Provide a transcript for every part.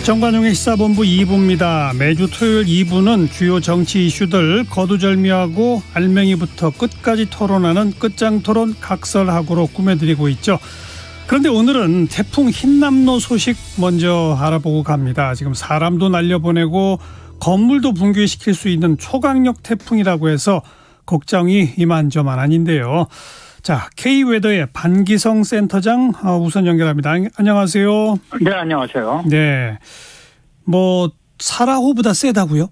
정관용의 시사본부 2부입니다. 매주 토요일 2부는 주요 정치 이슈들 거두절미하고 알맹이부터 끝까지 토론하는 끝장토론 각설하고로 꾸며드리고 있죠. 그런데 오늘은 태풍 흰남노 소식 먼저 알아보고 갑니다. 지금 사람도 날려보내고 건물도 붕괴시킬 수 있는 초강력 태풍이라고 해서 걱정이 이만저만 아닌데요. 자, K웨더의 반기성 센터장 우선 연결합니다. 안녕하세요. 네, 안녕하세요. 네. 사라호보다 세다고요?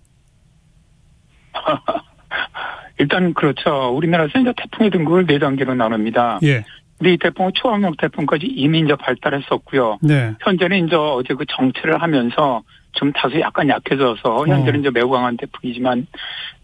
일단 그렇죠. 우리나라에서 이제 태풍의 등급을 4단계로 나눕니다. 예. 근데 이 태풍은 초강력 태풍까지 이미 이제 발달했었고요. 네. 현재는 이제 어제 그 정체를 하면서 좀 다소 약간 약해져서 현재는 이제 매우 강한 태풍이지만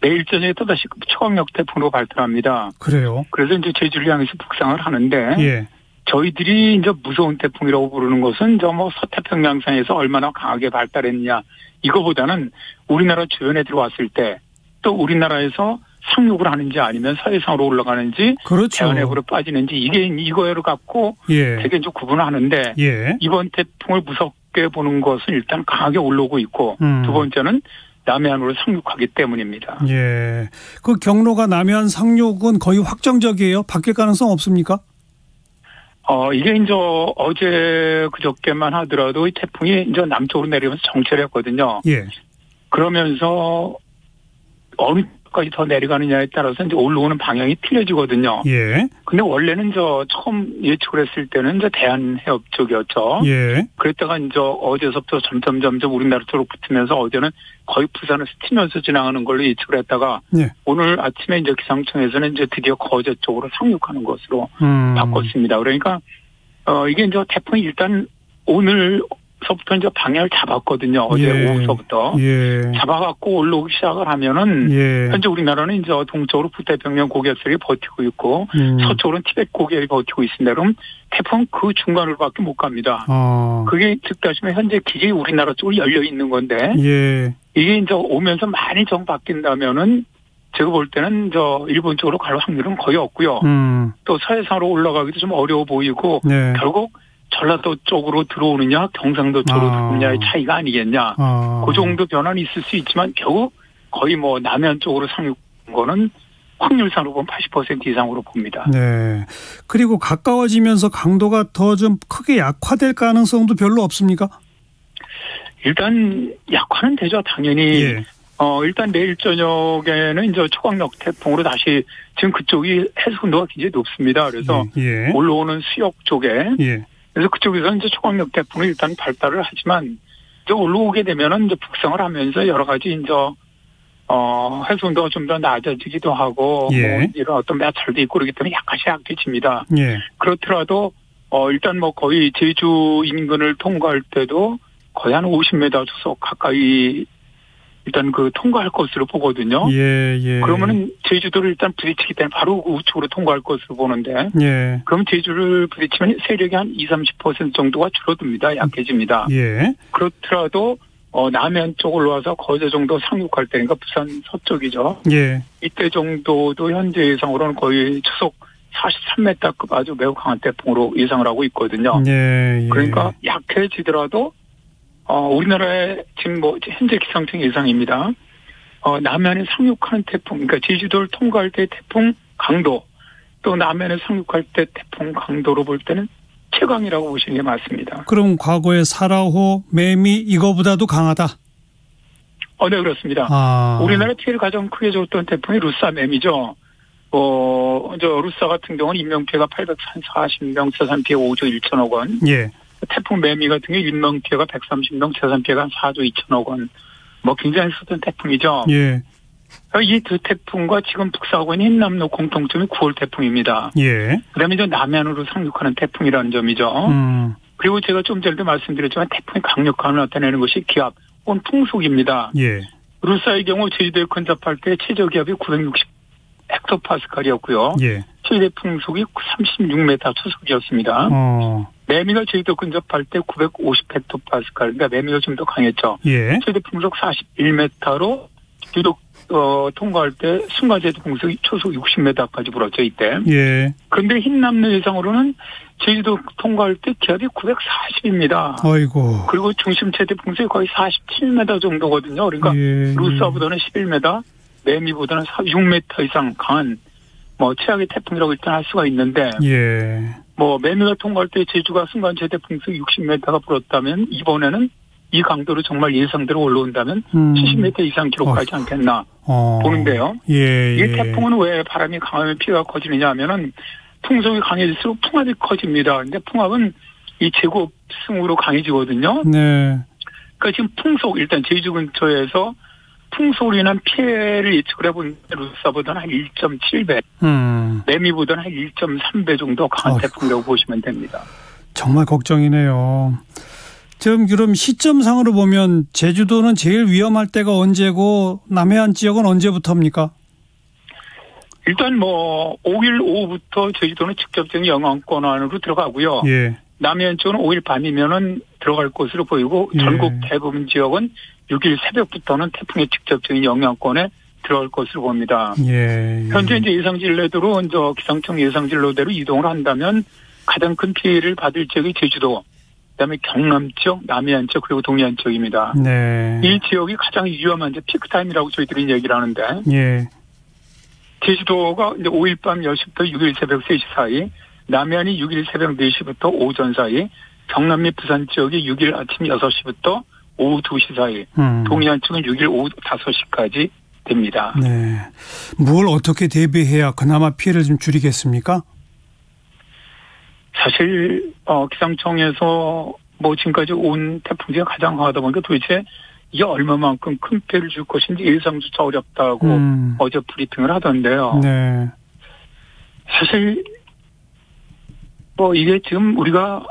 내일 저녁에 또다시 초강력 태풍으로 발달합니다. 그래요? 그래서 이제 제주를 향해서 북상을 하는데 예. 저희들이 이제 무서운 태풍이라고 부르는 것은 서태평양상에서 얼마나 강하게 발달했냐 이거보다는 우리나라 주변에 들어왔을 때 또 우리나라에서 상륙을 하는지 아니면 서해상으로 올라가는지 그렇죠. 대한해구로 빠지는지 이거를 갖고 예. 되게 좀 구분을 하는데 예. 이번 태풍을 무섭게 보는 것은 일단 강하게 올라오고 있고 두 번째는 남해안으로 상륙하기 때문입니다. 예. 그 경로가 남해안 상륙은 거의 확정적이에요? 바뀔 가능성 없습니까? 이게 이제 어제 그저께만 하더라도 이 태풍이 이제 남쪽으로 내리면서 정체를 했거든요. 예. 그러면서 어느 쪽까지 더 내려가느냐에 따라서 이제 올라오는 방향이 틀려지거든요. 예. 근데 원래는 처음 예측을 했을 때는 대한해협 쪽이었죠. 예. 그랬다가 이제 어제서부터 점점 우리나라 쪽으로 붙으면서 어제는 거의 부산을 스치면서 지나가는 걸로 예측을 했다가 예. 오늘 아침에 이제 기상청에서는 이제 드디어 거제 쪽으로 상륙하는 것으로 바꿨습니다. 그러니까 이게 이제 태풍이 일단 오늘서부터 이제 방향을 잡았거든요. 어제 예. 오후서부터 잡아갖고 올라오기 시작을 하면은 현재 우리나라는 이제 동쪽으로 북태평양 고개설이 버티고 있고 서쪽으로는 티벳 고개를 버티고 있습니다. 그럼 태풍은 그 중간으로밖에 못 갑니다. 그게 즉 따지면 현재 길이 우리나라 쪽으로 열려 있는 건데 이게 이제 오면서 많이 정 바뀐다면은 제가 볼 때는 일본 쪽으로 갈 확률은 거의 없고요. 또 서해상으로 올라가기도 좀 어려워 보이고 결국 전라도 쪽으로 들어오느냐 경상도 쪽으로 들어오느냐의 차이가 아니겠냐. 그 정도 변화는 있을 수 있지만 결국 거의 남해안 쪽으로 상륙한 거는 확률상으로 보면 80% 이상으로 봅니다. 네. 그리고 가까워지면서 강도가 더 좀 크게 약화될 가능성도 별로 없습니까? 일단 약화는 되죠. 당연히. 예. 일단 내일 저녁에는 이제 초강력 태풍으로 다시 지금 그쪽이 해수 온도가 굉장히 높습니다. 그래서 올라오는 수역 쪽에 그래서 그쪽에서 이제 초강력 태풍이 일단 발달을 하지만 이제 올라오게 되면은 이제 북상을 하면서 여러 가지 이제 해수 온도가 좀 더 낮아지기도 하고 이런 어떤 매찰도 있고 그렇기 때문에 약간씩 약해집니다. 그렇더라도 일단 거의 제주 인근을 통과할 때도 거의 한 50m 초속 가까이 일단 통과할 것으로 보거든요. 그러면은 제주도를 일단 부딪히기 때문에 바로 우측으로 통과할 것으로 보는데, 그럼 제주를 부딪히면 세력이 한 20-30% 정도가 줄어듭니다. 약해집니다. 그렇더라도 남해안 쪽으로 와서 거제 정도 상륙할 때니까 부산 서쪽이죠. 이때 정도도 현재 예상으로는 거의 초속 43m급 아주 매우 강한 태풍으로 예상을 하고 있거든요. 그러니까 약해지더라도 우리나라의 지금 현재 기상청 예상입니다. 남해안에 상륙하는 태풍, 그러니까 제주도를 통과할 때 태풍 강도, 또 남해안에 상륙할 때 태풍 강도로 볼 때는 최강이라고 보시는 게 맞습니다. 그럼 과거에 사라호, 매미 이거보다도 강하다? 네, 그렇습니다. 우리나라 피해를 가장 크게 줬던 태풍이 루사 매미죠. 루사 같은 경우는 인명피해가 840명, 재산피해 5조 1천억 원. 태풍 매미 같은 경우 인명피해가 130명, 재산피해가 한 4조 2천억 원. 굉장히 컸던 태풍이죠. 이 두 태풍과 지금 북사하고 있는 흰남노 공통점이 9월 태풍입니다. 그다음에 이제 남해안으로 상륙하는 태풍이라는 점이죠. 그리고 제가 좀 전에도 말씀드렸지만 태풍의 강력함을 나타내는 것이 기압 혹은 풍속입니다. 루사의 경우 제주도에 근접할 때 최저 기압이 960 헥토파스칼이었고요. 최대 풍속이 36m 초속이었습니다. 매미가 제주도 근접할 때 950 헥토파스칼, 그러니까 매미가 좀 더 강했죠. 최대 풍속 41m로 유독 통과할 때 순간제도 풍속이 초속 60m까지 불었죠, 이때. 예. 그런데 흰남노 예상으로는 제주도 통과할 때 기압이 940입니다. 아이고. 그리고 중심 최대 풍속이 거의 47m 정도거든요. 그러니까 루사보다는 11m, 매미보다는 6m 이상 강한 최악의 태풍이라고 일단 할 수가 있는데, 매미가 통과할 때 제주가 순간 최대 풍속이 60m가 불었다면 이번에는 이 강도로 정말 예상대로 올라온다면 70m 이상 기록하지 않겠나 보는데요. 이 태풍은 왜 바람이 강하면 피해가 커지느냐 하면은 풍속이 강해질수록 풍압이 커집니다. 근데 풍압은 이 제곱승으로 강해지거든요. 네. 그러니까 지금 일단 제주 근처에서 풍속으로 인한 피해를 예측을 해본 루사보다는 한 1.7배, 매미보다는 한 1.3배 정도 강한 태풍이라고 보시면 됩니다. 정말 걱정이네요. 지금 그럼 시점상으로 보면 제주도는 제일 위험할 때가 언제고 남해안 지역은 언제부터입니까? 일단 5일 오후부터 제주도는 직접적인 영향권 안으로 들어가고요. 남해안 쪽은 5일 밤이면은 들어갈 것으로 보이고 전국 대부분 지역은 6일 새벽부터는 태풍의 직접적인 영향권에 들어갈 것으로 봅니다. 현재 이제 예상진로대로 기상청 예상진로대로 이동을 한다면 가장 큰 피해를 받을 지역이 제주도, 그다음에 경남 지역, 남해안 지역 그리고 동해안 지역입니다. 이 지역이 가장 위험한 피크 타임이라고 저희들이 얘기를 하는데. 제주도가 이제 5일 밤 10시부터 6일 새벽 3시 사이, 남해안이 6일 새벽 4시부터 오전 사이, 경남 및 부산 지역이 6일 아침 6시부터 오후 2시 사이, 동해안 쪽은 6일 오후 5시까지 됩니다. 네. 뭘 어떻게 대비해야 그나마 피해를 좀 줄이겠습니까? 사실 기상청에서 지금까지 온 태풍 중에 가장 강하다 보니까 도대체 이게 얼마만큼 큰 피해를 줄 것인지 예상조차 어렵다고 어제 브리핑을 하던데요. 네. 사실 이게 지금 우리가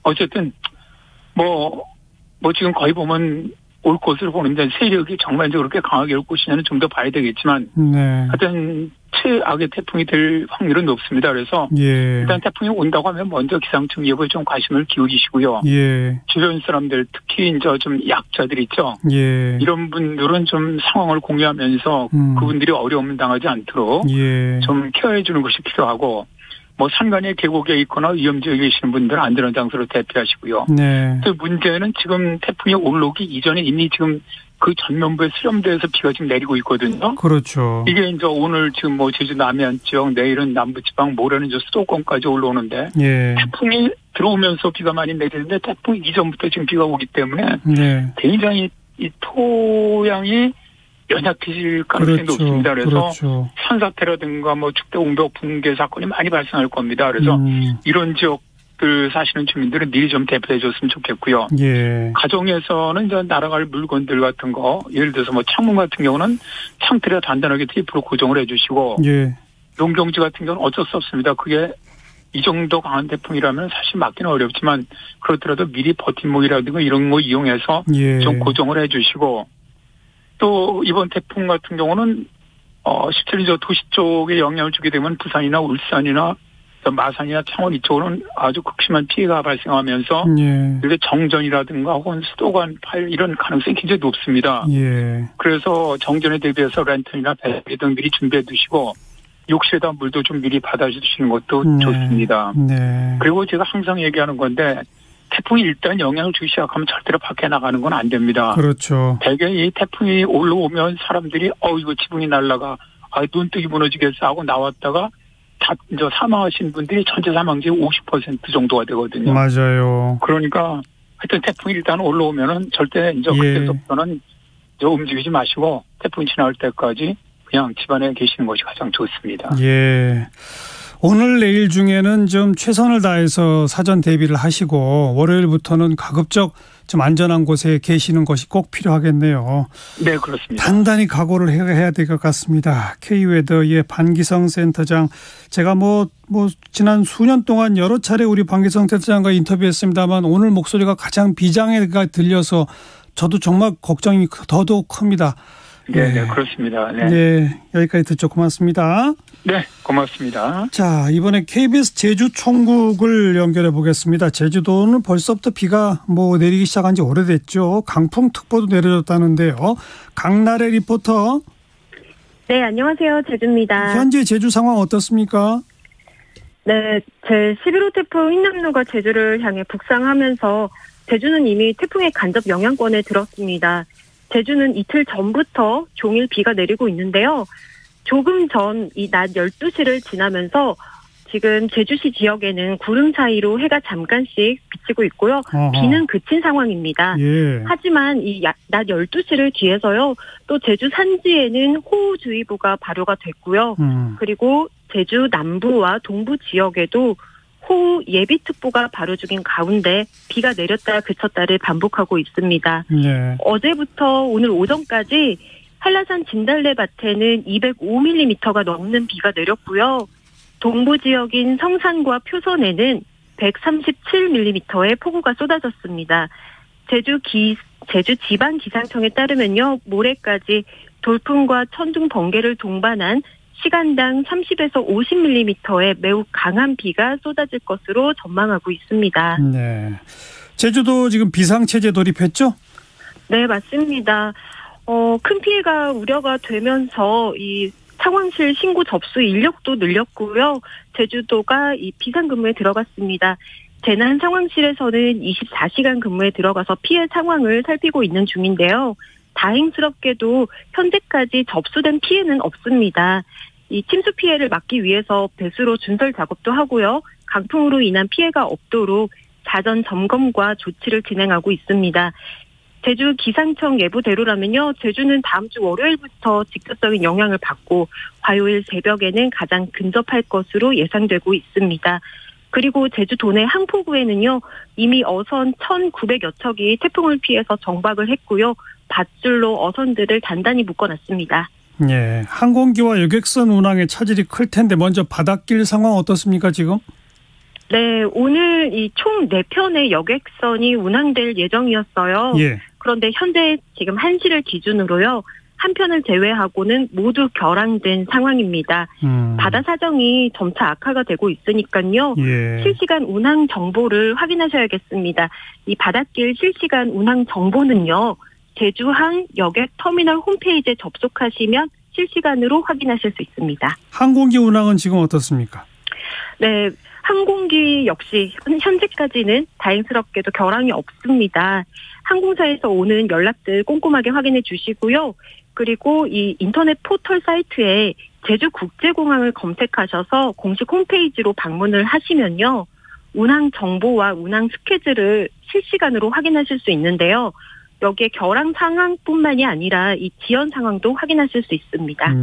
어쨌든 지금 거의 보면 올 것으로 보는데 세력이 정말적으로 그렇게 강하게 올 것이냐는 좀 더 봐야 되겠지만 하여튼 최악의 태풍이 될 확률은 높습니다. 그래서 일단 태풍이 온다고 하면 먼저 기상청 예보에 좀 관심을 기울이시고요. 주변 사람들 특히 이제 좀 약자들 있죠. 이런 분들은 좀 상황을 공유하면서 그분들이 어려움을 당하지 않도록 좀 케어해 주는 것이 필요하고 산간의 계곡에 있거나 위험지역에 계시는 분들은 안전한 장소로 대피하시고요. 또 문제는 지금 태풍이 올라오기 이전에 이미 지금 그 전면부의 수렴대에서 비가 지금 내리고 있거든요. 그렇죠. 이게 이제 오늘 지금 제주 남해안 지역, 내일은 남부지방, 모레는 이제 수도권까지 올라오는데 태풍이 들어오면서 비가 많이 내리는데 태풍 이전부터 지금 비가 오기 때문에 굉장히 이 토양이 연약해질 가능성이 높습니다. 그래서 산사태라든가 축대 옹벽 붕괴 사건이 많이 발생할 겁니다. 그래서 이런 지역들 사시는 주민들은 미리 좀 대피해 줬으면 좋겠고요. 가정에서는 이제 날아갈 물건들 같은 거, 예를 들어서 창문 같은 경우는 창틀에 단단하게 테이프로 고정을 해 주시고 농경지 같은 경우는 어쩔 수 없습니다. 그게 이 정도 강한 태풍이라면 사실 막기는 어렵지만 그렇더라도 미리 버팀목이라든가 이런 거 이용해서 좀 고정을 해 주시고, 또 이번 태풍 같은 경우는 실제로 저 도시 쪽에 영향을 주게 되면 부산이나 울산이나 마산이나 창원 이쪽으로는 아주 극심한 피해가 발생하면서 이게 정전이라든가 혹은 수도관 파열 이런 가능성이 굉장히 높습니다. 그래서 정전에 대비해서 랜턴이나 배기 등 미리 준비해 두시고 욕실에다 물도 좀 미리 받아주시는 것도 좋습니다. 그리고 제가 항상 얘기하는 건데 태풍이 일단 영향을 주기 시작하면 절대로 밖에 나가는 건 안 됩니다. 그렇죠. 대개 이 태풍이 올라오면 사람들이 이거 지붕이 날아가, 눈뜨기 무너지겠어 하고 나왔다가 다 이제 사망하신 분들이 전체 사망자의 50% 정도가 되거든요. 맞아요. 그러니까 하여튼 태풍이 일단 올라오면은 절대 이제 그때부터는 이제 움직이지 마시고 태풍이 지나갈 때까지 그냥 집안에 계시는 것이 가장 좋습니다. 오늘 내일 중에는 좀 최선을 다해서 사전 대비를 하시고 월요일부터는 가급적 좀 안전한 곳에 계시는 것이 꼭 필요하겠네요. 네, 그렇습니다. 단단히 각오를 해야 될 것 같습니다. K웨더의 반기성 센터장, 제가 지난 수년 동안 여러 차례 우리 반기성 센터장과 인터뷰했습니다만 오늘 목소리가 가장 비장하게 들려서 저도 정말 걱정이 더더욱 큽니다. 네, 그렇습니다. 여기까지 듣죠. 고맙습니다. 네, 고맙습니다. 자, 이번에 KBS 제주 총국을 연결해 보겠습니다. 제주도는 벌써부터 비가 내리기 시작한 지 오래됐죠. 강풍특보도 내려졌다는데요. 강나래 리포터. 네, 안녕하세요. 제주입니다. 현재 제주 상황 어떻습니까? 네, 제11호 태풍 흰남노가 제주를 향해 북상하면서 제주는 이미 태풍의 간접 영향권에 들었습니다. 제주는 이틀 전부터 종일 비가 내리고 있는데요. 조금 전 이 낮 12시를 지나면서 지금 제주시 지역에는 구름 사이로 해가 잠깐씩 비치고 있고요. 비는 그친 상황입니다. 예. 하지만 이 낮 12시를 뒤해서요. 또 제주 산지에는 호우주의보가 발효가 됐고요. 그리고 제주 남부와 동부 지역에도 호우 예비특보가 발효 중인 가운데 비가 내렸다 그쳤다를 반복하고 있습니다. 예. 어제부터 오늘 오전까지 한라산 진달래 밭에는 205mm가 넘는 비가 내렸고요. 동부 지역인 성산과 표선에는 137mm의 폭우가 쏟아졌습니다. 제주 지방 기상청에 따르면요, 모레까지 돌풍과 천둥 번개를 동반한 시간당 30에서 50mm의 매우 강한 비가 쏟아질 것으로 전망하고 있습니다. 네. 제주도 지금 비상체제 돌입했죠? 네, 맞습니다. 큰 피해가 우려가 되면서 이 상황실 신고 접수 인력도 늘렸고요. 제주도가 이 비상근무에 들어갔습니다. 재난 상황실에서는 24시간 근무에 들어가서 피해 상황을 살피고 있는 중인데요. 다행스럽게도 현재까지 접수된 피해는 없습니다. 이 침수 피해를 막기 위해서 배수로 준설 작업도 하고요. 강풍으로 인한 피해가 없도록 사전 점검과 조치를 진행하고 있습니다. 제주 기상청 예보대로라면요. 제주는 다음 주 월요일부터 직접적인 영향을 받고 화요일 새벽에는 가장 근접할 것으로 예상되고 있습니다. 그리고 제주 도내 항포구에는요. 이미 어선 1,900여 척이 태풍을 피해서 정박을 했고요. 밧줄로 어선들을 단단히 묶어놨습니다. 예, 항공기와 여객선 운항에 차질이 클 텐데 먼저 바닷길 상황 어떻습니까 지금? 네, 오늘 이 총 4편의 여객선이 운항될 예정이었어요. 예. 그런데 현재 지금 1시를 기준으로요. 한 편을 제외하고는 모두 결항된 상황입니다. 바다 사정이 점차 악화가 되고 있으니까요. 예. 실시간 운항 정보를 확인하셔야겠습니다. 이 바닷길 실시간 운항 정보는요. 제주항 여객터미널 홈페이지에 접속하시면 실시간으로 확인하실 수 있습니다. 항공기 운항은 지금 어떻습니까? 네, 항공기 역시 현재까지는 다행스럽게도 결항이 없습니다. 항공사에서 오는 연락들 꼼꼼하게 확인해 주시고요. 그리고 이 인터넷 포털 사이트에 제주국제공항을 검색하셔서 공식 홈페이지로 방문을 하시면요. 운항 정보와 운항 스케줄을 실시간으로 확인하실 수 있는데요. 여기에 결항 상황뿐만이 아니라 이 지연 상황도 확인하실 수 있습니다.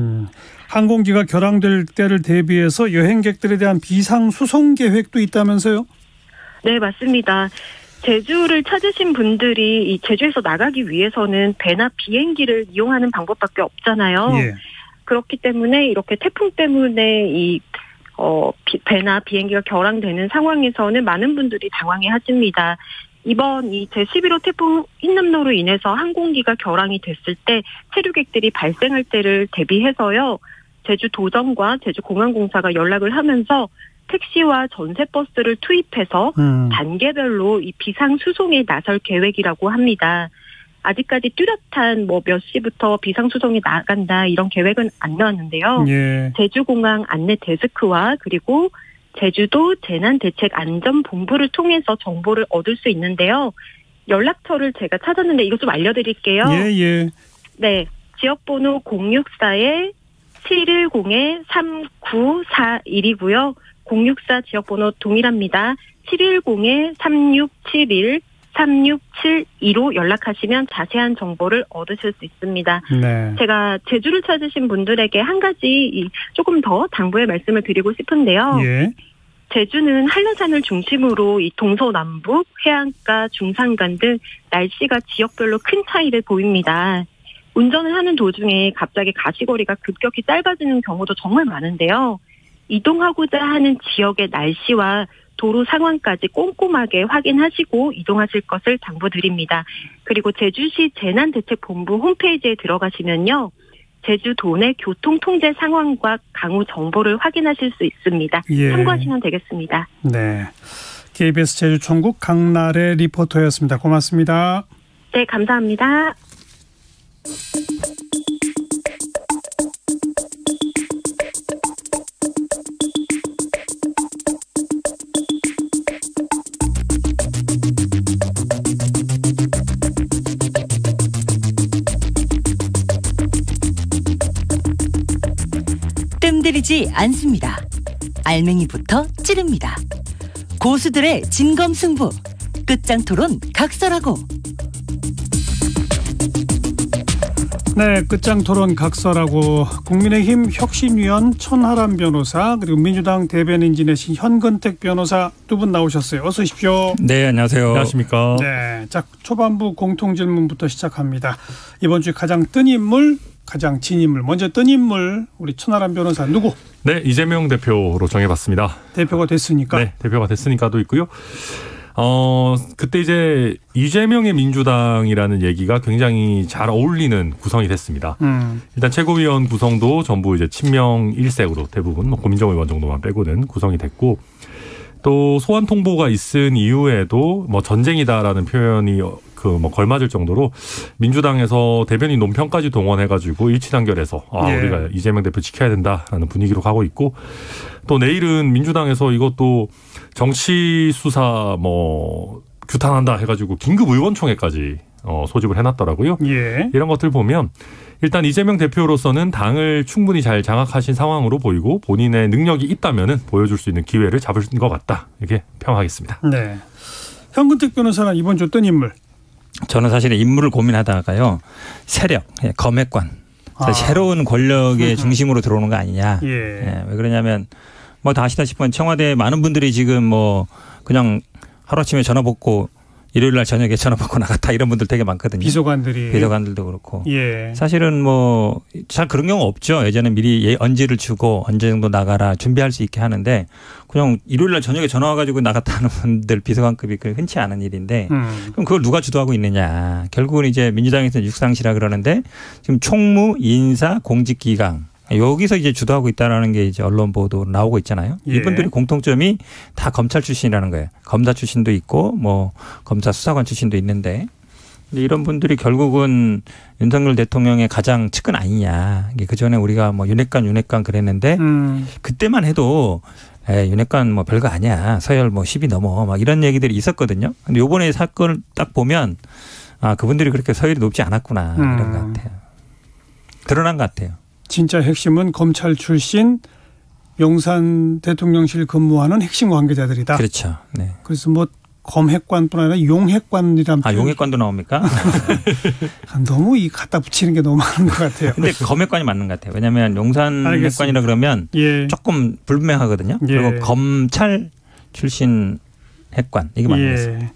항공기가 결항될 때를 대비해서 여행객들에 대한 비상 수송 계획도 있다면서요? 네, 맞습니다. 제주를 찾으신 분들이 이 제주에서 나가기 위해서는 배나 비행기를 이용하는 방법밖에 없잖아요. 예. 그렇기 때문에 이렇게 태풍 때문에 이 배나 비행기가 결항되는 상황에서는 많은 분들이 당황해 하십니다. 이번 이 제11호 태풍 흰남노로 인해서 항공기가 결항이 됐을 때 체류객들이 발생할 때를 대비해서요. 제주도정과 제주공항공사가 연락을 하면서 택시와 전세버스를 투입해서 단계별로 이 비상수송에 나설 계획이라고 합니다. 아직까지 뚜렷한 몇 시부터 비상수송에 나간다 이런 계획은 안 나왔는데요. 예. 제주공항 안내 데스크와 그리고 제주도 재난대책안전본부를 통해서 정보를 얻을 수 있는데요. 연락처를 제가 찾았는데 이거 좀 알려드릴게요. 예. 네, 지역번호 064-710-3941이고요. 064 지역번호 동일합니다. 710-3671-3672로 연락하시면 자세한 정보를 얻으실 수 있습니다. 네. 제가 제주를 찾으신 분들에게 한 가지 조금 더 당부의 말씀을 드리고 싶은데요. 예. 제주는 한라산을 중심으로 이 동서남북, 해안가, 중산간 등 날씨가 지역별로 큰 차이를 보입니다. 운전을 하는 도중에 갑자기 가시거리가 급격히 짧아지는 경우도 정말 많은데요. 이동하고자 하는 지역의 날씨와 도로 상황까지 꼼꼼하게 확인하시고 이동하실 것을 당부드립니다. 그리고 제주시 재난대책본부 홈페이지에 들어가시면요. 제주도 내 교통 통제 상황과 강우 정보를 확인하실 수 있습니다. 예. 참고하시면 되겠습니다. 네, KBS 제주총국 강나래 리포터였습니다. 고맙습니다. 네, 감사합니다. 뜸들이지 않습니다. 알맹이부터 찌릅니다. 고수들의 진검승부, 끝장토론 각설하고. 네, 끝장토론 각설하고 국민의힘 혁신위원 천하람 변호사 그리고 민주당 대변인 지내신 현근택 변호사 두 분 나오셨어요. 어서 오십시오. 네, 안녕하세요. 안녕하십니까. 네, 자, 초반부 공통질문부터 시작합니다. 이번 주 가장 뜬 인물, 가장 진 인물. 먼저 뜬 인물 우리 천하람 변호사 누구? 네, 이재명 대표로 정해봤습니다. 대표가 됐으니까. 네, 대표가 됐으니까도 있고요. 그때 이제 이재명의 민주당이라는 얘기가 굉장히 잘 어울리는 구성이 됐습니다. 일단 최고위원 구성도 전부 이제 친명 1색으로 대부분 뭐 고민정 의원 정도만 빼고는 구성이 됐고, 또 소환 통보가 있은 이후에도 뭐 전쟁이다라는 표현이 뭐 걸맞을 정도로 민주당에서 대변인 논평까지 동원해가지고 일치단결해서 우리가 이재명 대표 지켜야 된다라는 분위기로 가고 있고, 또 내일은 민주당에서 이것도 정치 수사 뭐 규탄한다 해가지고 긴급 의원총회까지 소집을 해놨더라고요. 예. 이런 것들 보면 일단 이재명 대표로서는 당을 충분히 잘 장악하신 상황으로 보이고 본인의 능력이 있다면은 보여줄 수 있는 기회를 잡을 것 같다, 이렇게 평하겠습니다. 네. 현근택 변호사는 이번 주 어떤 인물? 저는 사실 인물을 고민하다가요, 세력, 검핵관, 새로운 권력의 중심으로 들어오는 거 아니냐. 예, 왜 그러냐면 뭐 다 아시다시피 청와대 많은 분들이 지금 뭐 그냥 하루아침에 전화 받고 일요일 날 저녁에 전화 받고 나갔다 이런 분들 되게 많거든요. 비서관들도 그렇고. 예. 사실은 뭐 잘 그런 경우 없죠. 예전에 미리 언지를 주고 언제 정도 나가라 준비할 수 있게 하는데 그냥 일요일 날 저녁에 전화 와가지고 나갔다는 분들 비서관급이 흔치 않은 일인데 그럼 그걸 누가 주도하고 있느냐. 결국은 이제 민주당에서는 육상시라 그러는데 지금 총무, 인사, 공직기강 여기서 이제 주도하고 있다라는 게 이제 언론 보도 나오고 있잖아요. 예. 이분들이 공통점이 다 검찰 출신이라는 거예요. 검사 출신도 있고 뭐 검사 수사관 출신도 있는데 이런 분들이 결국은 윤석열 대통령의 가장 측근 아니냐. 그 전에 우리가 뭐 윤핵관 그랬는데 그때만 해도 윤핵관 뭐 별거 아니야. 서열 뭐 10이 넘어 막 이런 얘기들이 있었거든요. 근데 이번에 사건을 딱 보면 그분들이 그렇게 서열이 높지 않았구나 이런 것 같아요. 드러난 것 같아요. 진짜 핵심은 검찰 출신 용산 대통령실 근무하는 핵심 관계자들이다. 그렇죠. 네. 그래서 뭐 검핵관뿐 아니라 용핵관이란 용핵관도 나옵니까? 너무 이 갖다 붙이는 게 너무 많은 것 같아요. 근데 검핵관이 맞는 것 같아요. 왜냐하면 용산 핵관이라 그러면 조금 불분명하거든요. 그리고 검찰 출신 핵관 이게 맞는 것 같습니다.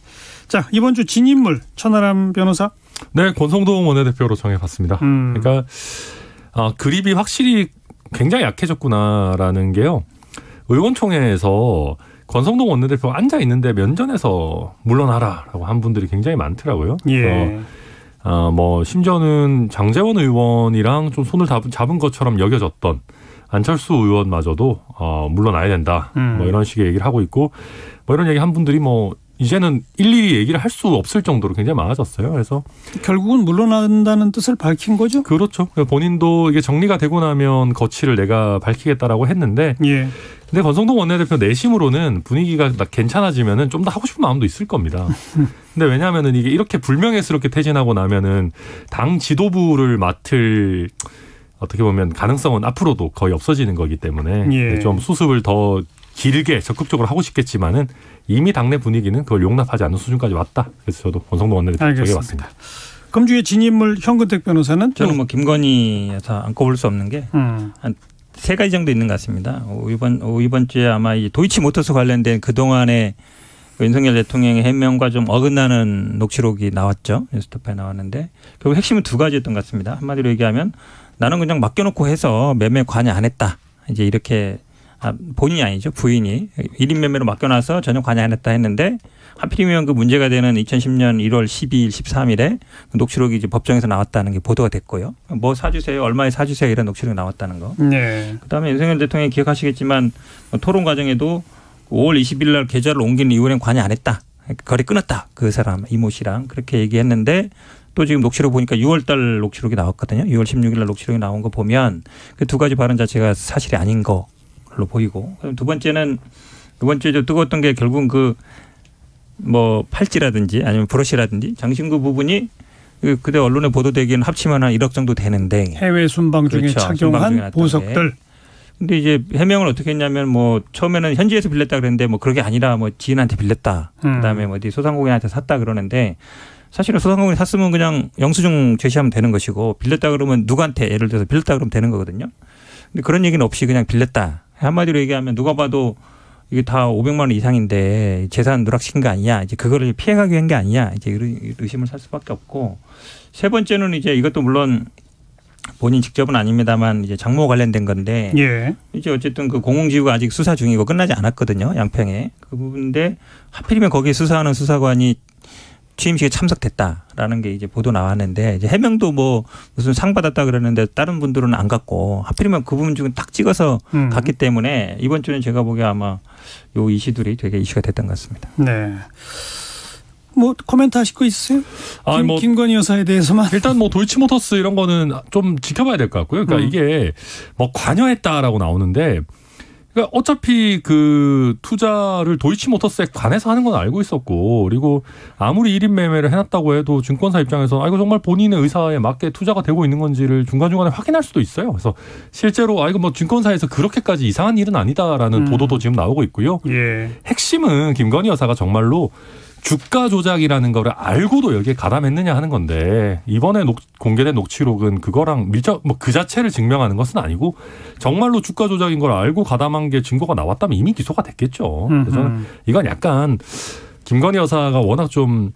자, 이번 주 진인물 천하람 변호사. 네, 권성동 원내대표로 정해봤습니다. 그러니까 그립이 확실히 굉장히 약해졌구나라는 게요. 의원총회에서 권성동 원내대표가 앉아 있는데 면전에서 물러나라라고 한 분들이 굉장히 많더라고요. 예. 뭐 심지어는 장제원 의원이랑 좀 손을 잡은 것처럼 여겨졌던 안철수 의원마저도 물러나야 된다. 뭐 이런 식의 얘기를 하고 있고, 뭐 이런 얘기 한 분들이 뭐 이제는 일일이 얘기를 할 수 없을 정도로 굉장히 많아졌어요. 그래서 결국은 물러난다는 뜻을 밝힌 거죠? 그렇죠. 본인도 이게 정리가 되고 나면 거취를 내가 밝히겠다라고 했는데, 근데 권성동 원내대표 내심으로는 분위기가 괜찮아지면은 좀 더 하고 싶은 마음도 있을 겁니다. 근데 왜냐하면은 이게 이렇게 불명예스럽게 퇴진하고 나면은 당 지도부를 맡을 어떻게 보면 가능성은 앞으로도 거의 없어지는 거기 때문에 좀 수습을 더 길게 적극적으로 하고 싶겠지만은 이미 당내 분위기는 그걸 용납하지 않는 수준까지 왔다. 그래서 저도 권성동 원내대표 정해봤습니다. 금주의 진인물 현근택 변호사는? 저는 뭐 김건희에서 안 꼽을 수 없는 게 한 3가지 정도 있는 것 같습니다. 이번 주에 아마 이 도이치모터스 관련된 그동안의 윤석열 대통령의 해명과 좀 어긋나는 녹취록이 나왔죠. 뉴스타파에 나왔는데 결국 핵심은 2가지였던 것 같습니다. 한마디로 얘기하면 나는 그냥 맡겨놓고 해서 매매 관여 안 했다. 이제 이렇게 본인이 아니죠. 부인이 1인 매매로 맡겨놔서 전혀 관여 안 했다 했는데 하필이면 그 문제가 되는 2010년 1월 12일, 13일에 녹취록이 이제 법정에서 나왔다는 게 보도가 됐고요. 뭐 사주세요, 얼마에 사주세요 이런 녹취록이 나왔다는 거. 네. 그다음에 윤석열 대통령이 기억하시겠지만 토론 과정에도 5월 20일 날 계좌를 옮기는 이후에는 관여 안 했다. 거래 끊었다. 그 사람 이모 씨랑 그렇게 얘기했는데 또 지금 녹취록 보니까 6월 달 녹취록이 나왔거든요. 6월 16일 날 녹취록이 나온 거 보면 그 두 가지 발언 자체가 사실이 아닌 걸로 보이고 두 번째는 뜨거웠던 게 결국은 그 뭐 팔찌라든지 아니면 브러쉬라든지 장신구 부분이 그때 언론에 보도되기는 합치면 한 1억 정도 되는데 해외 순방 중에 그렇죠. 착용한 보석들. 근데 이제 해명을 어떻게 했냐면 뭐 처음에는 현지에서 빌렸다 그랬는데 뭐 그런 게 아니라 뭐 지인한테 빌렸다. 그다음에 뭐 어디 소상공인한테 샀다 그러는데 사실은 소상공인이 샀으면 그냥 영수증 제시하면 되는 것이고 빌렸다 그러면 누구한테 예를 들어서 빌렸다 그러면 되는 거거든요. 근데 그런 얘기는 없이 그냥 빌렸다. 한마디로 얘기하면 누가 봐도 이게 다 500만 원 이상인데 재산 누락시킨 거 아니냐. 이제 그거를 피해가기 한 게 아니냐. 이제 의심을 살 수밖에 없고 세 번째는 이제 이것도 물론 본인 직접은 아닙니다만 이제 장모 관련된 건데 예. 이제 어쨌든 그 공공지구가 아직 수사 중이고 끝나지 않았거든요. 양평에. 그 부분인데 하필이면 거기에 수사하는 수사관이 취임식에 참석됐다라는 게 이제 보도 나왔는데 이제 해명도 뭐 무슨 상 받았다 그러는데 다른 분들은 안 갔고 하필이면 그 부분 중에 딱 찍어서 갔기 때문에 이번 주는 제가 보기에 아마 요 이슈들이 되게 이슈가 됐던 것 같습니다. 네. 뭐 코멘트 하실 거 있으세요? 김건희 여사에 대해서만 일단 뭐 도이치모터스 이런 거는 좀 지켜봐야 될 것 같고요. 그러니까 이게 뭐 관여했다라고 나오는데 그러니까 어차피 그 투자를 도이치모터스에 관해서 하는 건 알고 있었고 그리고 아무리 1인 매매를 해놨다고 해도 증권사 입장에서 이거 정말 본인의 의사에 맞게 투자가 되고 있는 건지를 중간중간에 확인할 수도 있어요. 그래서 실제로 이거 뭐 증권사에서 그렇게까지 이상한 일은 아니다라는 보도도 지금 나오고 있고요. 예. 핵심은 김건희 여사가 정말로 주가 조작이라는 거를 알고도 여기에 가담했느냐 하는 건데 이번에 공개된 녹취록은 그거랑 뭐 그 자체를 증명하는 것은 아니고 정말로 주가 조작인 걸 알고 가담한 게 증거가 나왔다면 이미 기소가 됐겠죠. 그래서 저는 이건 약간 김건희 여사가 워낙 좀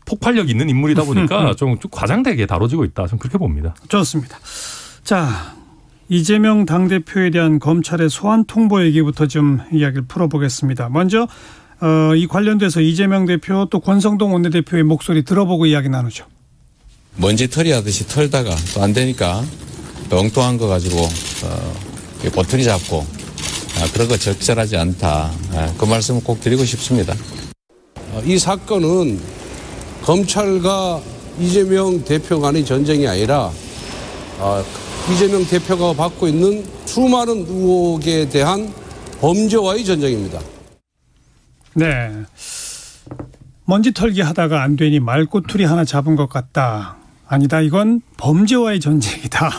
폭발력 있는 인물이다 보니까 좀 과장되게 다뤄지고 있다. 좀 그렇게 봅니다. 좋습니다. 자, 이재명 당대표에 대한 검찰의 소환 통보 얘기부터 좀 이야기를 풀어보겠습니다. 먼저 이 관련돼서 이재명 대표 또 권성동 원내대표의 목소리 들어보고 이야기 나누죠. 먼지털이 하듯이 털다가 또 안 되니까 또 엉뚱한 거 가지고 꼬투리 잡고 그런 거 적절하지 않다. 그 말씀을 꼭 드리고 싶습니다. 이 사건은 검찰과 이재명 대표 간의 전쟁이 아니라 이재명 대표가 받고 있는 수많은 의혹에 대한 범죄와의 전쟁입니다. 네. 먼지 털기 하다가 안 되니 말꼬투리 하나 잡은 것 같다. 아니다. 이건 범죄와의 전쟁이다.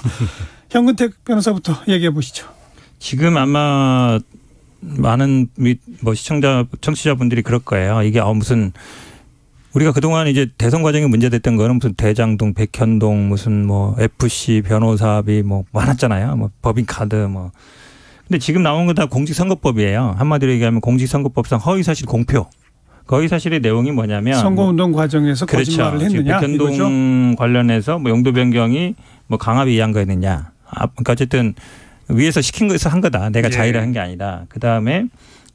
현근택 변호사부터 얘기해 보시죠. 지금 아마 많은 뭐 청취자분들이 그럴 거예요. 이게 무슨 우리가 그동안 이제 대선 과정에 문제됐던 거는 무슨 대장동, 백현동, 무슨 뭐 FC 변호사비 뭐 많았잖아요. 뭐 법인카드 뭐. 근데 지금 나온 거 다 공직선거법이에요. 한마디로 얘기하면 공직선거법상 허위사실 공표. 그 허위사실의 내용이 뭐냐면 선거운동 과정에서 그렇죠. 거짓말을 했느냐. 백현동 이거죠? 관련해서 뭐 용도 변경이 뭐 강압에 의한 거였느냐. 그러니까 어쨌든 위에서 시킨 거에서 한 거다. 내가 자의를 한 게 아니다. 그다음에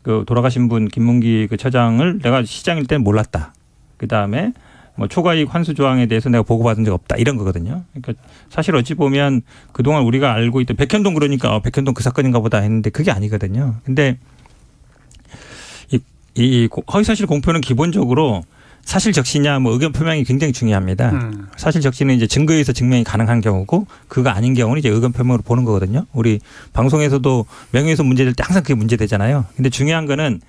그 돌아가신 분 김문기 그 처장을 내가 시장일 때는 몰랐다. 그다음에 뭐 초과이익 환수 조항에 대해서 내가 보고받은 적 없다. 이런 거거든요. 그러니까 사실 어찌 보면 그동안 우리가 알고 있던 백현동 그러니까 백현동 그 사건인가 보다 했는데 그게 아니거든요. 근데 이 허위사실 공표는 기본적으로 사실 적시냐 뭐 의견 표명이 굉장히 중요합니다. 사실 적시는 이제 증거에 의해서 증명이 가능한 경우고 그거 아닌 경우는 이제 의견 표명으로 보는 거거든요. 우리 방송에서도 명예훼손 문제될 때 항상 그게 문제되잖아요. 근데 중요한 거는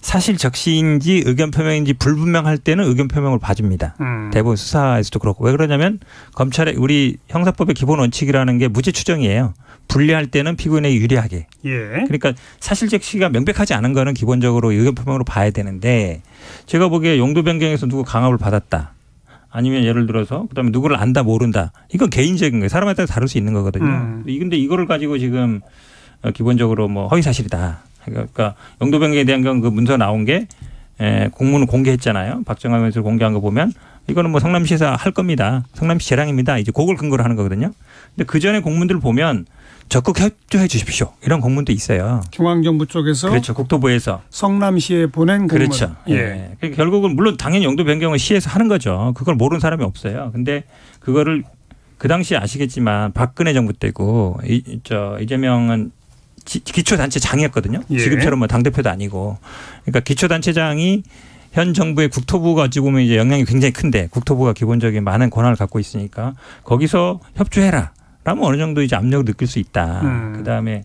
사실 적시인지 의견 표명인지 불분명할 때는 의견 표명을 봐줍니다. 대부분 수사에서도 그렇고. 왜 그러냐면 검찰의 우리 형사법의 기본 원칙이라는 게 무죄 추정이에요. 불리할 때는 피고인에게 유리하게. 예. 그러니까 사실 적시가 명백하지 않은 거는 기본적으로 의견 표명으로 봐야 되는데 제가 보기에 용도 변경에서 누구 강압을 받았다. 아니면 예를 들어서 그다음에 누구를 안다 모른다. 이건 개인적인 거예요. 사람에 따라 다를 수 있는 거거든요. 근데 이거를 가지고 지금 기본적으로 뭐 허위 사실이다. 그러니까 용도 변경에 대한 건 그 문서 나온 게 공문을 공개했잖아요. 박정환 의원에서 공개한 거 보면 이거는 뭐 성남시에서 할 겁니다. 성남시 재량입니다. 이제 그걸 근거로 하는 거거든요. 근데 그 전에 공문들을 보면 적극 협조해 주십시오. 이런 공문도 있어요. 중앙정부 쪽에서. 그렇죠. 국토부에서. 성남시에 보낸 공문. 그렇죠. 예. 그러니까 결국은 물론 당연히 용도 변경을 시에서 하는 거죠. 그걸 모르는 사람이 없어요. 근데 그거를 그 당시에 아시겠지만 박근혜 정부 때고 이재명은 기초단체장이었거든요. 예. 지금처럼 뭐 당대표도 아니고. 그러니까 기초단체장이 현 정부의 국토부가 어찌 보면 이제 영향이 굉장히 큰데 국토부가 기본적인 많은 권한을 갖고 있으니까 거기서 협조해라. 라면 어느 정도 이제 압력을 느낄 수 있다. 그다음에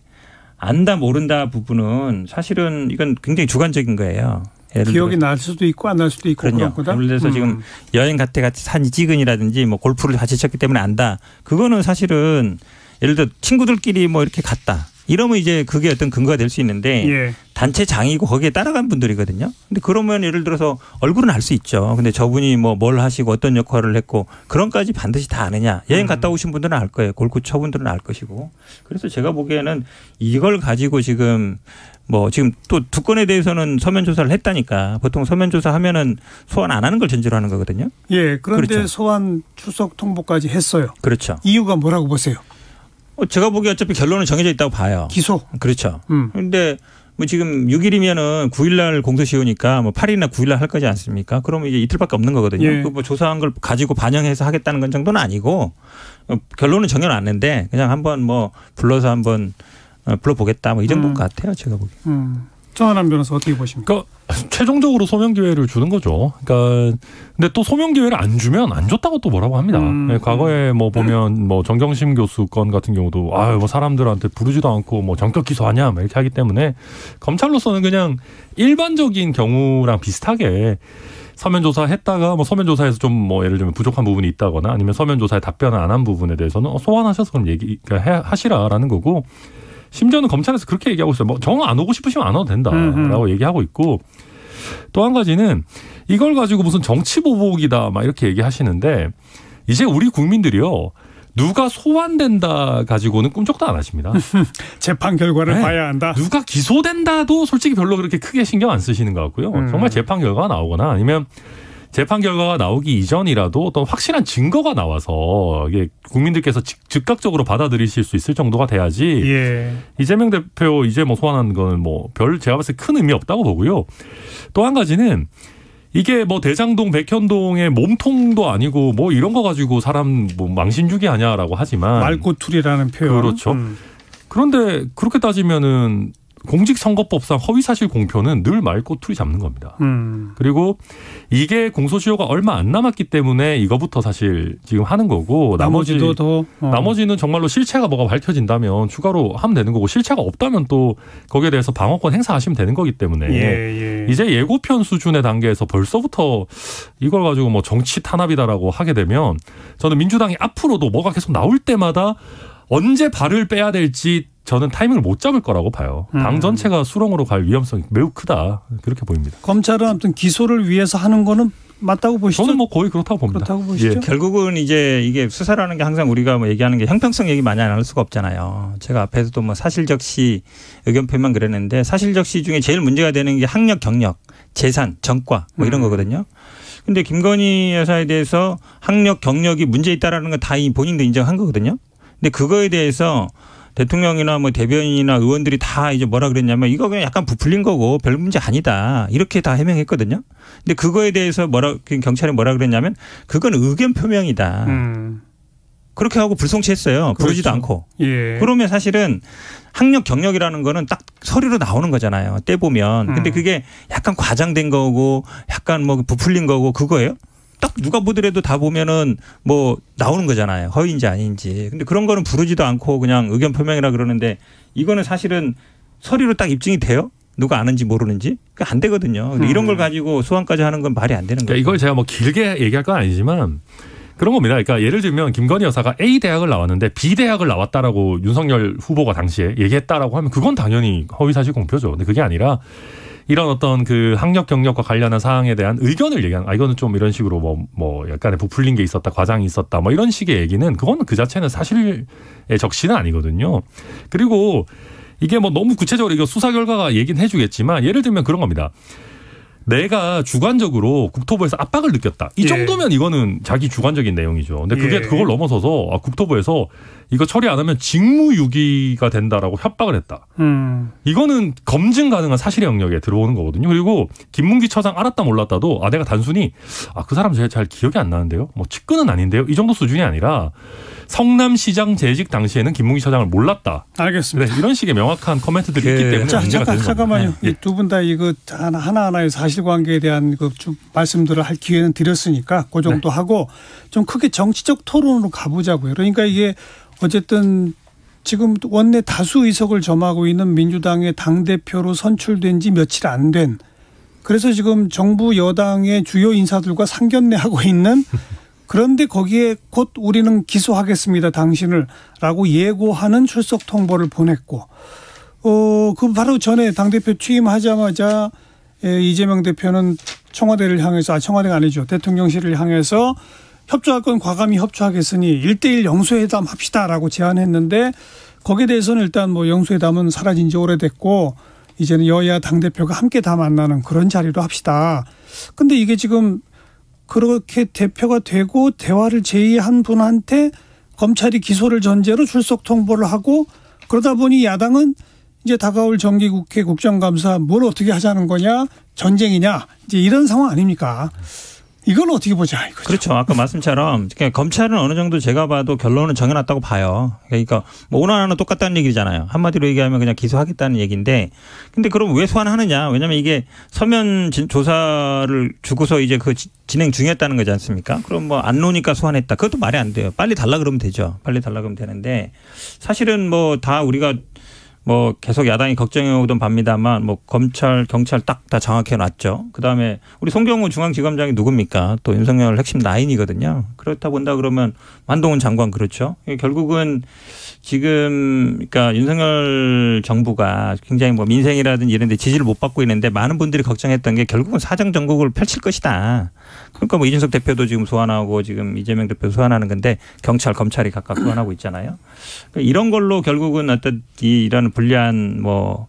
안다 모른다 부분은 사실은 이건 굉장히 주관적인 거예요. 기억이 날 수도 있고 안 날 수도 있고 그런 거다. 예를 들어서 지금 여행 갈 때 같이 산 찍은이라든지 뭐 골프를 같이 쳤기 때문에 안다. 그거는 사실은 예를 들어 친구들끼리 뭐 이렇게 갔다. 이러면 이제 그게 어떤 근거가 될 수 있는데 예. 단체장이고 거기에 따라간 분들이거든요. 근데 그러면 예를 들어서 얼굴은 알 수 있죠. 근데 저분이 뭐 뭘 하시고 어떤 역할을 했고 그런까지 반드시 다 아느냐. 여행 갔다 오신 분들은 알 거예요. 골프 쳐분들은 알 것이고. 그래서 제가 보기에는 이걸 가지고 지금 뭐 지금 또 두 건에 대해서는 서면 조사를 했다니까 보통 서면 조사하면은 소환 안 하는 걸 전제로 하는 거거든요. 예. 그런데 그렇죠. 소환 출석 통보까지 했어요. 그렇죠. 이유가 뭐라고 보세요? 제가 보기에 어차피 결론은 정해져 있다고 봐요. 기소. 그렇죠. 그런데 뭐 지금 6일이면은 9일날 공소시효니까 뭐 8일이나 9일날 할 거지 않습니까? 그러면 이제 이틀밖에 없는 거거든요. 예. 그 뭐 조사한 걸 가지고 반영해서 하겠다는 건 정도는 아니고 결론은 정해놨는데 그냥 한번 뭐 불러서 한번 불러보겠다 뭐 이 정도인 것 같아요. 제가 보기에. 정한남 변호사 어떻게 보십니까? 그러니까 최종적으로 소명 기회를 주는 거죠. 그러니까 근데 또 소명 기회를 안 주면 안 줬다고 또 뭐라고 합니다. 과거에 뭐 보면 뭐 정경심 교수 건 같은 경우도 뭐 사람들한테 부르지도 않고 뭐 전격 기소하냐 뭐 이렇게 하기 때문에 검찰로서는 그냥 일반적인 경우랑 비슷하게 서면 조사했다가 뭐 서면 조사에서 좀 뭐 예를 들면 부족한 부분이 있다거나 아니면 서면 조사에 답변을 안 한 부분에 대해서는 소환하셔서 그럼 하시라라는 거고. 심지어는 검찰에서 그렇게 얘기하고 있어요. 뭐 정 안 오고 싶으시면 안 와도 된다라고 얘기하고 있고 또 한 가지는 이걸 가지고 무슨 정치 보복이다 막 이렇게 얘기하시는데 이제 우리 국민들이요. 누가 소환된다 가지고는 꿈쩍도 안 하십니다. 재판 결과를 봐야 한다. 누가 기소된다도 솔직히 별로 그렇게 크게 신경 안 쓰시는 것 같고요. 정말 재판 결과가 나오거나 아니면 재판 결과가 나오기 이전이라도 어떤 확실한 증거가 나와서 이게 국민들께서 즉각적으로 받아들이실 수 있을 정도가 돼야지 예. 이재명 대표 이제 뭐 소환하는 거는 뭐 별 제가 봤을 때 큰 의미 없다고 보고요. 또 한 가지는 이게 뭐 대장동 백현동의 몸통도 아니고 뭐 이런 거 가지고 사람 뭐 망신주기 하냐라고 하지만 말꼬투리라는 표현. 그렇죠. 그런데 그렇게 따지면은 공직선거법상 허위사실 공표는 늘 말꼬투리 잡는 겁니다. 그리고 이게 공소시효가 얼마 안 남았기 때문에 이거부터 사실 지금 하는 거고 나머지는 정말로 실체가 뭐가 밝혀진다면 추가로 하면 되는 거고 실체가 없다면 또 거기에 대해서 방어권 행사하시면 되는 거기 때문에 이제 예고편 수준의 단계에서 벌써부터 이걸 가지고 뭐 정치 탄압이다라고 하게 되면 저는 민주당이 앞으로도 뭐가 계속 나올 때마다 언제 발을 빼야 될지 저는 타이밍을 못 잡을 거라고 봐요. 당 전체가 수렁으로 갈 위험성이 매우 크다. 그렇게 보입니다. 검찰은 아무튼 기소를 위해서 하는 거는 맞다고 보시죠? 저는 뭐 거의 그렇다고 봅니다. 그렇다고 보시죠? 예. 결국은 이제 이게 수사라는 게 항상 우리가 뭐 얘기하는 게 형평성 얘기 많이 안 할 수가 없잖아요. 제가 앞에서도 뭐 사실적시 의견 표현만 그랬는데 사실적시 중에 제일 문제가 되는 게 학력, 경력, 재산, 전과 뭐 이런 거거든요. 근데 김건희 여사에 대해서 학력, 경력이 문제 있다라는 건 다 본인도 인정한 거거든요. 근데 그거에 대해서 대통령이나 뭐 대변인이나 의원들이 다 이제 뭐라 그랬냐면 이거 그냥 약간 부풀린 거고 별 문제 아니다. 이렇게 다 해명했거든요. 근데 그거에 대해서 경찰이 뭐라 그랬냐면 그건 의견 표명이다. 그렇게 하고 불송치했어요. 부르지도 그렇죠. 않고. 예. 그러면 사실은 학력 경력이라는 거는 딱 서류로 나오는 거잖아요. 떼 보면. 근데 그게 약간 과장된 거고 약간 뭐 부풀린 거고 그거예요. 딱 누가 보더라도 다 보면은 뭐 나오는 거잖아요. 허위인지 아닌지. 근데 그런 거는 부르지도 않고 그냥 의견 표명이라 그러는데 이거는 사실은 서류로 딱 입증이 돼요? 누가 아는지 모르는지? 그게 안 되거든요. 근데 이런 걸 가지고 소환까지 하는 건 말이 안 되는 거예요. 이걸 제가 뭐 길게 얘기할 건 아니지만 그런 겁니다. 그러니까 예를 들면 김건희 여사가 A 대학을 나왔는데 B 대학을 나왔다라고 윤석열 후보가 당시에 얘기했다라고 하면 그건 당연히 허위사실 공표죠. 근데 그게 아니라 이런 어떤 그 학력 경력과 관련한 사항에 대한 의견을 얘기하는 이거는 좀 이런 식으로 뭐 약간의 부풀린 게 있었다, 과장이 있었다, 뭐 이런 식의 얘기는 그거는 그 자체는 사실의 적시는 아니거든요. 그리고 이게 뭐 너무 구체적으로 이거 수사 결과가 얘기는 해주겠지만 예를 들면 그런 겁니다. 내가 주관적으로 국토부에서 압박을 느꼈다. 이 정도면 이거는 자기 주관적인 내용이죠. 근데 그걸 넘어서서 국토부에서 이거 처리 안 하면 직무유기가 된다라고 협박을 했다. 이거는 검증 가능한 사실의 영역에 들어오는 거거든요. 그리고 김문기 처장 알았다 몰랐다도 내가 단순히 그 사람 잘 기억이 안 나는데요. 뭐 측근은 아닌데요. 이 정도 수준이 아니라 성남시장 재직 당시에는 김문기 처장을 몰랐다. 알겠습니다. 네, 이런 식의 명확한 코멘트들이 있기 때문에 문제가 되는 잠깐만요. 네. 두 분 다 이거 하나하나의 사실관계에 대한 좀 말씀들을 할 기회는 드렸으니까 그 정도 하고 좀 크게 정치적 토론으로 가보자고요. 그러니까 이게 어쨌든 지금 원내 다수 의석을 점하고 있는 민주당의 당대표로 선출된 지 며칠 안 된, 그래서 지금 정부 여당의 주요 인사들과 상견례하고 있는, 그런데 거기에 곧 우리는 기소하겠습니다 당신을 라고 예고하는 출석 통보를 보냈고, 그 바로 전에 당대표 취임하자마자 이재명 대표는 청와대를 향해서, 청와대가 아니죠, 대통령실을 향해서 협조할 건 과감히 협조하겠으니 1:1 영수회담 합시다라고 제안했는데, 거기에 대해서는 일단 뭐 영수회담은 사라진 지 오래됐고 이제는 여야 당대표가 함께 다 만나는 그런 자리로 합시다. 근데 이게 지금 그렇게 대표가 되고 대화를 제의한 분한테 검찰이 기소를 전제로 출석 통보를 하고, 그러다 보니 야당은 이제 다가올 정기국회 국정감사 뭘 어떻게 하자는 거냐, 전쟁이냐, 이제 이런 상황 아닙니까? 이건 어떻게 보자 이거죠. 그렇죠. 아까 말씀처럼 검찰은 어느 정도 제가 봐도 결론은 정해놨다고 봐요. 그러니까 뭐 오늘 하나는 똑같다는 얘기잖아요. 한마디로 얘기하면 그냥 기소하겠다는 얘기인데, 근데 그럼 왜 소환하느냐? 왜냐하면 이게 서면 조사를 주고서 이제 그 진행 중이었다는 거지 않습니까? 그럼 뭐 안 노니까 소환했다. 그것도 말이 안 돼요. 빨리 달라 그러면 되죠. 빨리 달라 그러면 되는데, 사실은 뭐 다 우리가 뭐 계속 야당이 걱정해오던 바입니다만 뭐 검찰, 경찰 딱 다 정확해 놨죠. 그다음에 우리 송경호 중앙지검장이 누굽니까? 또 윤석열 핵심 라인이거든요. 그렇다 본다 그러면 만동훈 장관 그렇죠. 결국은 지금 그러니까 윤석열 정부가 굉장히 뭐 민생이라든지 이런 데 지지를 못 받고 있는데, 많은 분들이 걱정했던 게 결국은 사정 정국을 펼칠 것이다. 그러니까 뭐 이준석 대표도 지금 소환하고 지금 이재명 대표 소환하는 건데, 경찰, 검찰이 각각 소환하고 있잖아요. 그러니까 이런 걸로 결국은 어떤 이런 불리한 뭐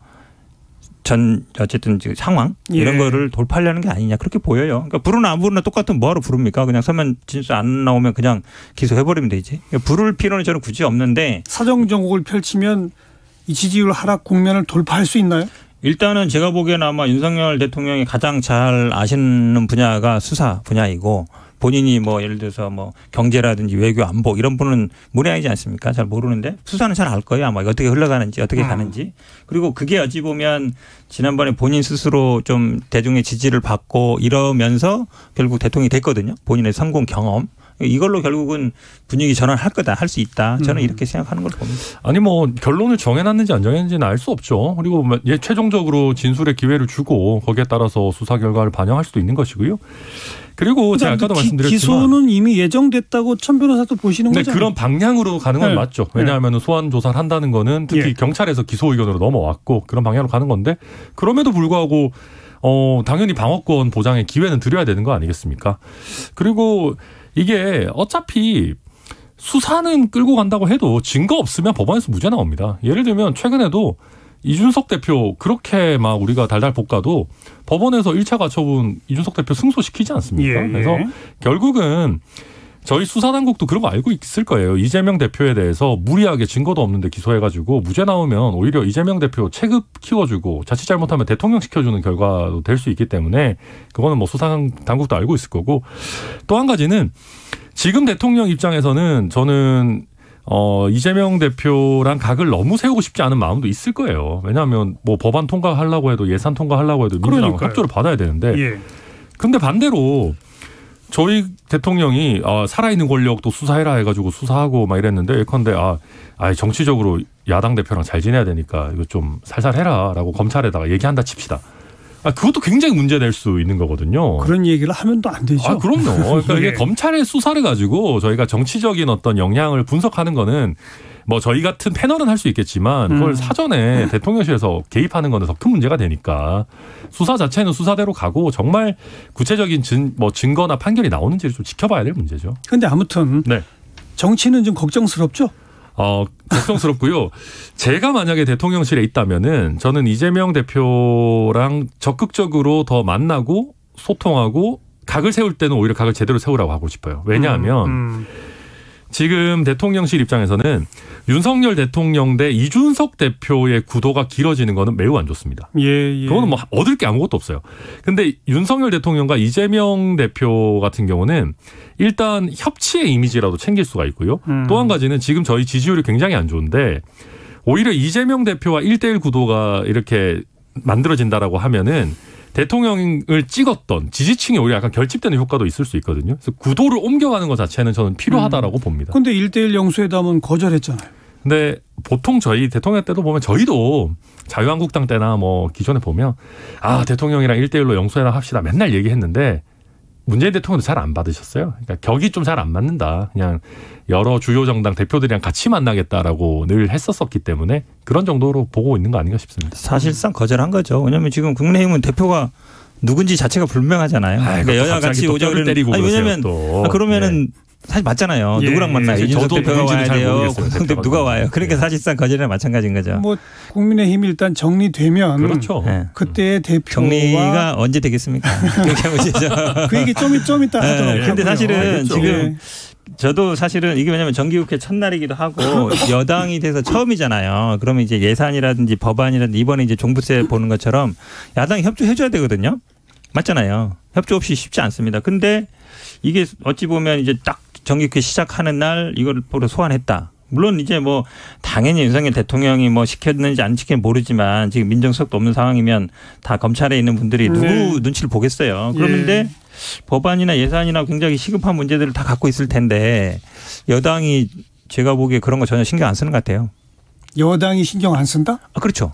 어쨌든 상황 이런 거를 돌파하려는 게 아니냐, 그렇게 보여요. 그러니까 부르나 안 부르나 똑같은 뭐하러 부릅니까? 그냥 서면 진술 안 나오면 그냥 기소해버리면 되지. 그러니까 부를 필요는 저는 굳이 없는데, 사정 정국을 펼치면 이 지지율 하락 국면을 돌파할 수 있나요? 일단은 제가 보기에는 아마 윤석열 대통령이 가장 잘 아시는 분야가 수사 분야이고, 본인이 뭐 예를 들어서 뭐 경제라든지 외교 안보 이런 분은 문외한이지 않습니까? 잘 모르는데 수사는 잘 알 거예요. 아마 어떻게 흘러가는지 어떻게 가는지. 그리고 그게 어찌 보면 지난번에 본인 스스로 좀 대중의 지지를 받고 이러면서 결국 대통령이 됐거든요. 본인의 성공 경험. 이걸로 결국은 분위기 전환할 거다, 할 수 있다. 저는 이렇게 생각하는 걸 봅니다. 아니 뭐 결론을 정해놨는지 안 정해놨는지는 알 수 없죠. 그리고 최종적으로 진술의 기회를 주고 거기에 따라서 수사 결과를 반영할 수도 있는 것이고요. 그리고 제가 아까도 말씀드렸지만 기소는 이미 예정됐다고 천 변호사도 보시는 거죠. 그런 방향으로 가는 건 맞죠. 왜냐하면 소환 조사를 한다는 거는 특히 경찰에서 기소 의견으로 넘어왔고 그런 방향으로 가는 건데, 그럼에도 불구하고 당연히 방어권 보장의 기회는 드려야 되는 거 아니겠습니까? 그리고 이게 어차피 수사는 끌고 간다고 해도 증거 없으면 법원에서 무죄 나옵니다. 예를 들면 최근에도 이준석 대표 그렇게 막 우리가 달달 볶아도 법원에서 1차 가처분 이준석 대표 승소시키지 않습니까? 그래서 결국은 저희 수사당국도 그런 거 알고 있을 거예요. 이재명 대표에 대해서 무리하게 증거도 없는데 기소해가지고 무죄 나오면 오히려 이재명 대표 체급 키워주고 자칫 잘못하면 대통령 시켜주는 결과도 될 수 있기 때문에 그거는 뭐 수사당국도 알고 있을 거고, 또 한 가지는 지금 대통령 입장에서는 저는 이재명 대표랑 각을 너무 세우고 싶지 않은 마음도 있을 거예요. 왜냐하면 뭐 법안 통과하려고 해도 예산 통과하려고 해도 민주당 협조를 받아야 되는데, 근데 반대로 저희 대통령이 살아있는 권력도 수사해라 해가지고 수사하고 막 이랬는데, 예컨대 정치적으로 야당 대표랑 잘 지내야 되니까 이거 좀 살살 해라라고 검찰에다가 얘기한다 칩시다. 그것도 굉장히 문제될 수 있는 거거든요. 그런 얘기를 하면 또 안 되죠. 그럼요. 그러니까 이게 검찰의 수사를 가지고 저희가 정치적인 어떤 영향을 분석하는 거는 뭐 저희 같은 패널은 할 수 있겠지만 그걸 사전에 대통령실에서 개입하는 거는 더 큰 문제가 되니까 수사 자체는 수사대로 가고 정말 구체적인 증거나 판결이 나오는지를 좀 지켜봐야 될 문제죠. 그런데 아무튼 정치는 좀 걱정스럽죠? 걱정스럽고요. 제가 만약에 대통령실에 있다면은 저는 이재명 대표랑 적극적으로 더 만나고 소통하고 각을 세울 때는 오히려 각을 제대로 세우라고 하고 싶어요. 왜냐하면 지금 대통령실 입장에서는 윤석열 대통령 대 이준석 대표의 구도가 길어지는 거는 매우 안 좋습니다. 예. 그거는 뭐 얻을 게 아무것도 없어요. 근데 윤석열 대통령과 이재명 대표 같은 경우는 일단 협치의 이미지라도 챙길 수가 있고요. 또 한 가지는 지금 저희 지지율이 굉장히 안 좋은데 오히려 이재명 대표와 1대1 구도가 이렇게 만들어진다라고 하면은 대통령을 찍었던 지지층이 오히려 약간 결집되는 효과도 있을 수 있거든요. 그래서 구도를 옮겨가는 것 자체는 저는 필요하다라고 봅니다. 그런데 1대1 영수회담은 거절했잖아요. 근데 보통 저희 대통령 때도 보면 저희도 자유한국당 때나 뭐 기존에 보면 대통령이랑 1대1로 영수회담 합시다 맨날 얘기했는데 문재인 대통령도 잘 안 받으셨어요. 그러니까 격이 좀 잘 안 맞는다. 그냥 여러 주요 정당 대표들이랑 같이 만나겠다라고 늘 했었기 때문에 그런 정도로 보고 있는 거 아닌가 싶습니다. 사실상 거절한 거죠. 왜냐하면 지금 국민의힘은 대표가 누군지 자체가 불명하잖아요. 그러니까 여야 같이 오자고 때리고 왜냐하면 그러면은 사실 맞잖아요. 예, 누구랑 만나요? 이준석 대표가 와야 돼요. 공동대표 누가 와요? 그러니까 사실상 거절이랑 마찬가지인 거죠. 뭐 국민의힘이 일단 정리되면 그렇죠. 그때 대표와 정리가 언제 되겠습니까? 그렇게 보시죠. 그 얘기 좀 이따 하더라고요. 그런데 사실은 그렇죠. 지금 저도 사실은 이게 왜냐하면 정기국회 첫날이기도 하고 여당이 돼서 처음이잖아요. 그러면 이제 예산이라든지 법안이라든지 이번에 이제 종부세 보는 것처럼 야당이 협조해줘야 되거든요. 맞잖아요. 협조 없이 쉽지 않습니다. 근데 이게 어찌 보면 이제 딱 정기국회 시작하는 날 이걸 보러 소환했다. 물론 이제 뭐 당연히 윤석열 대통령이 뭐 시켰는지 안 시켰는지 모르지만 지금 민정수석도 없는 상황이면 다 검찰에 있는 분들이 누구 눈치를 보겠어요. 그런데 법안이나 예산이나 굉장히 시급한 문제들을 다 갖고 있을 텐데 여당이 제가 보기에 그런 거 전혀 신경 안 쓰는 것 같아요. 여당이 신경 안 쓴다? 그렇죠.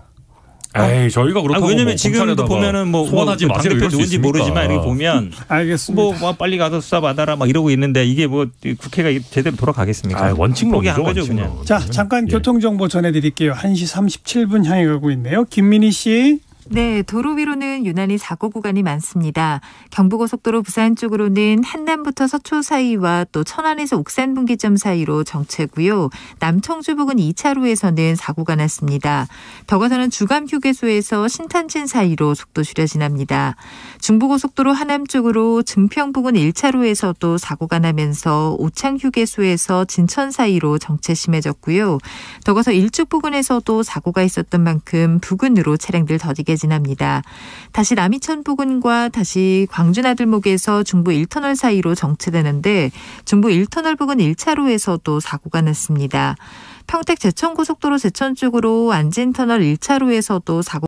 저희가 그렇다고 왜냐면 뭐 지금도 보면은 소환하지 마세요. 당대표 누군지 모르지만 이렇게 보면 알겠습니다. 뭐 빨리 가서 수사 받아라 막 이러고 있는데 이게 뭐 국회가 제대로 돌아가겠습니까? 원칙론이죠. 거죠 그냥. 자, 잠깐 교통정보 전해드릴게요. 1시 37분 향해 가고 있네요. 김민희 씨. 네, 도로 위로는 유난히 사고 구간이 많습니다. 경부고속도로 부산 쪽으로는 한남부터 서초 사이와 또 천안에서 옥산 분기점 사이로 정체고요. 남청주 부근 2차로에서는 사고가 났습니다. 더 가서는 주감 휴게소에서 신탄진 사이로 속도 줄여 지납니다. 중부고속도로 하남 쪽으로 증평 부근 1차로에서도 사고가 나면서 오창 휴게소에서 진천 사이로 정체 심해졌고요. 더 가서 일축 부근에서도 사고가 있었던 만큼 부근으로 차량들 더디게 지납니다. 다시 남이천 부근과 다시 광주나들목에서 중부 1터널 사이로 정체되는데 중부 1터널 부근 1차로에서도 사고가 났습니다. 평택 제천고속도로 제천 쪽으로 안진터널 1차로에서도 사고